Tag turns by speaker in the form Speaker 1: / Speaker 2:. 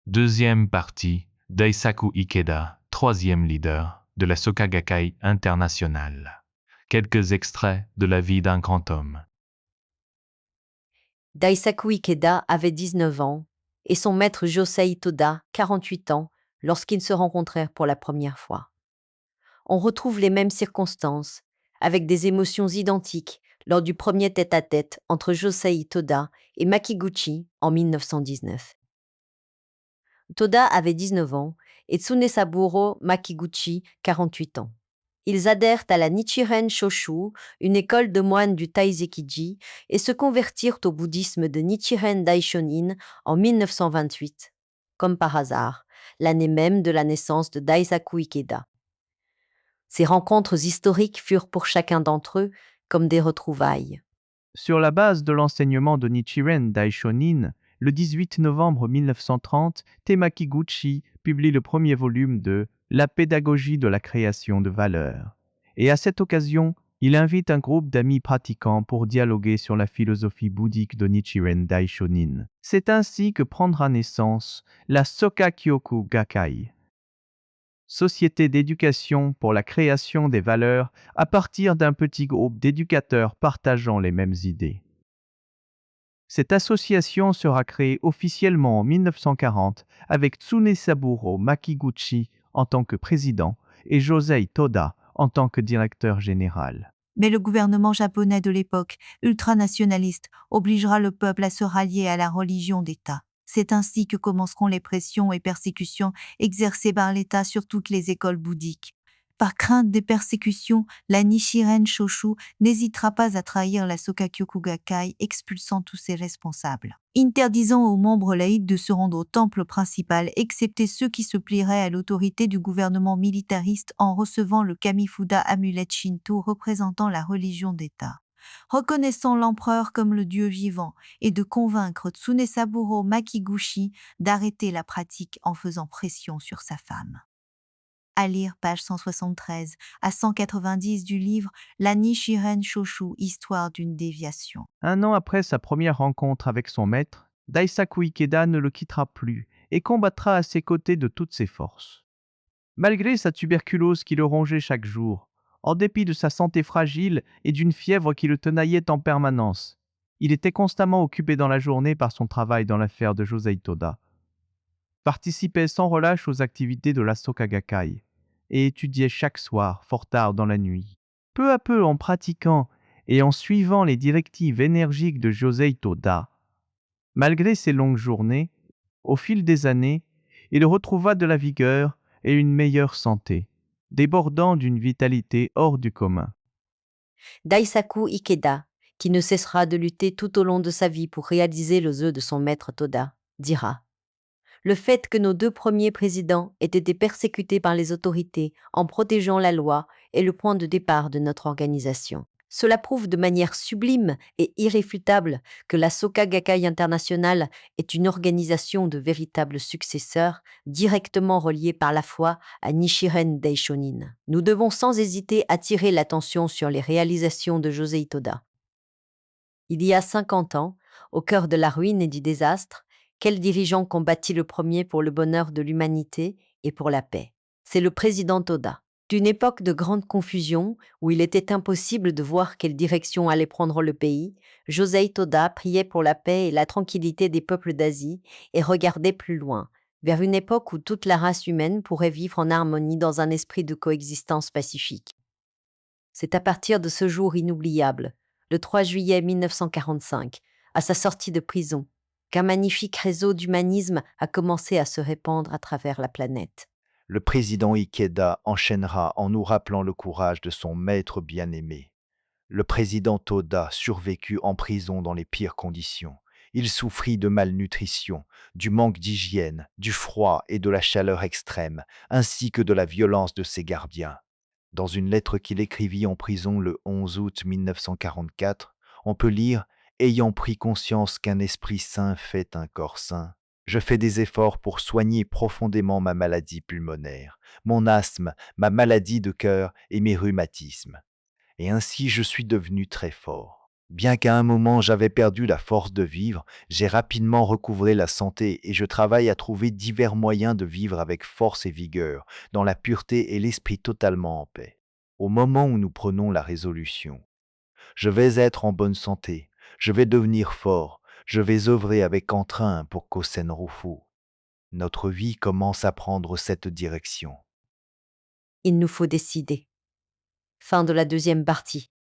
Speaker 1: Deuxième partie, Daisaku Ikeda, troisième leader de la Soka Gakkai internationale. Quelques extraits de la vie d'un grand homme.
Speaker 2: Daisaku Ikeda avait 19 ans et son maître Josei Toda, 48 ans, lorsqu'ils se rencontrèrent pour la première fois. On retrouve les mêmes circonstances, avec des émotions identiques lors du premier tête-à-tête entre Josei Toda et Makiguchi en 1919. Toda avait 19 ans et Tsunesaburo Makiguchi, 48 ans. Ils adhèrent à la Nichiren Shoshu, une école de moines du Taizekiji, et se convertirent au bouddhisme de Nichiren Daishonin en 1928, comme par hasard, l'année même de la naissance de Daisaku Ikeda. Ces rencontres historiques furent pour chacun d'entre eux comme des retrouvailles.
Speaker 3: Sur la base de l'enseignement de Nichiren Daishonin, le 18 novembre 1930, Temakiguchi publie le premier volume de La pédagogie de la création de valeur. Et à cette occasion, il invite un groupe d'amis pratiquants pour dialoguer sur la philosophie bouddhique de Nichiren Daishonin. C'est ainsi que prendra naissance la Soka Kyoku Gakkai, société d'éducation pour la création des valeurs à partir d'un petit groupe d'éducateurs partageant les mêmes idées. Cette association sera créée officiellement en 1940 avec Tsunesaburo Makiguchi en tant que président et Josei Toda en tant que directeur général.
Speaker 4: Mais le gouvernement japonais de l'époque, ultranationaliste, obligera le peuple à se rallier à la religion d'État. C'est ainsi que commenceront les pressions et persécutions exercées par l'État sur toutes les écoles bouddhiques. Par crainte des persécutions, la Nichiren Shoshu n'hésitera pas à trahir la Sokakyoku Gakkai, expulsant tous ses responsables, interdisant aux membres laïcs de se rendre au temple principal, excepté ceux qui se plieraient à l'autorité du gouvernement militariste en recevant le Kamifuda amulet Shinto représentant la religion d'État, reconnaissant l'empereur comme le dieu vivant et de convaincre Tsunesaburo Makiguchi d'arrêter la pratique en faisant pression sur sa femme. À lire page 173 à 190 du livre La Nichiren Shoshu, histoire d'une déviation.
Speaker 3: Un an après sa première rencontre avec son maître, Daisaku Ikeda ne le quittera plus et combattra à ses côtés de toutes ses forces. Malgré sa tuberculose qui le rongeait chaque jour, en dépit de sa santé fragile et d'une fièvre qui le tenaillait en permanence, il était constamment occupé dans la journée par son travail dans l'affaire de Josei Toda, participait sans relâche aux activités de la Soka Gakkai et étudiait chaque soir fort tard dans la nuit. Peu à peu, en pratiquant et en suivant les directives énergiques de Josei Toda, malgré ses longues journées, au fil des années, il retrouva de la vigueur et une meilleure santé, débordant d'une vitalité hors du commun.
Speaker 2: Daisaku Ikeda, qui ne cessera de lutter tout au long de sa vie pour réaliser le vœu de son maître Toda, dira: le fait que nos deux premiers présidents aient été persécutés par les autorités en protégeant la loi est le point de départ de notre organisation. Cela prouve de manière sublime et irréfutable que la Soka Gakkai internationale est une organisation de véritables successeurs directement reliés par la foi à Nichiren Daishonin. Nous devons sans hésiter attirer l'attention sur les réalisations de Josei Toda. Il y a 50 ans, au cœur de la ruine et du désastre, quel dirigeant combattit le premier pour le bonheur de l'humanité et pour la paix? C'est le président Toda. D'une époque de grande confusion, où il était impossible de voir quelle direction allait prendre le pays, Josei Toda priait pour la paix et la tranquillité des peuples d'Asie et regardait plus loin, vers une époque où toute la race humaine pourrait vivre en harmonie dans un esprit de coexistence pacifique. C'est à partir de ce jour inoubliable, le 3 juillet 1945, à sa sortie de prison, qu'un magnifique réseau d'humanisme a commencé à se répandre à travers la planète.
Speaker 5: Le président Ikeda enchaînera en nous rappelant le courage de son maître bien-aimé. Le président Toda survécut en prison dans les pires conditions. Il souffrit de malnutrition, du manque d'hygiène, du froid et de la chaleur extrême, ainsi que de la violence de ses gardiens. Dans une lettre qu'il écrivit en prison le 11 août 1944, on peut lire « Ayant pris conscience qu'un esprit sain fait un corps sain, je fais des efforts pour soigner profondément ma maladie pulmonaire, mon asthme, ma maladie de cœur et mes rhumatismes. Et ainsi je suis devenu très fort. Bien qu'à un moment j'avais perdu la force de vivre, j'ai rapidement recouvré la santé et je travaille à trouver divers moyens de vivre avec force et vigueur, dans la pureté et l'esprit totalement en paix. Au moment où nous prenons la résolution, je vais être en bonne santé, je vais devenir fort, je vais œuvrer avec entrain pour Kosen Rufu. Notre vie commence à prendre cette direction.
Speaker 2: Il nous faut décider. Fin de la deuxième partie.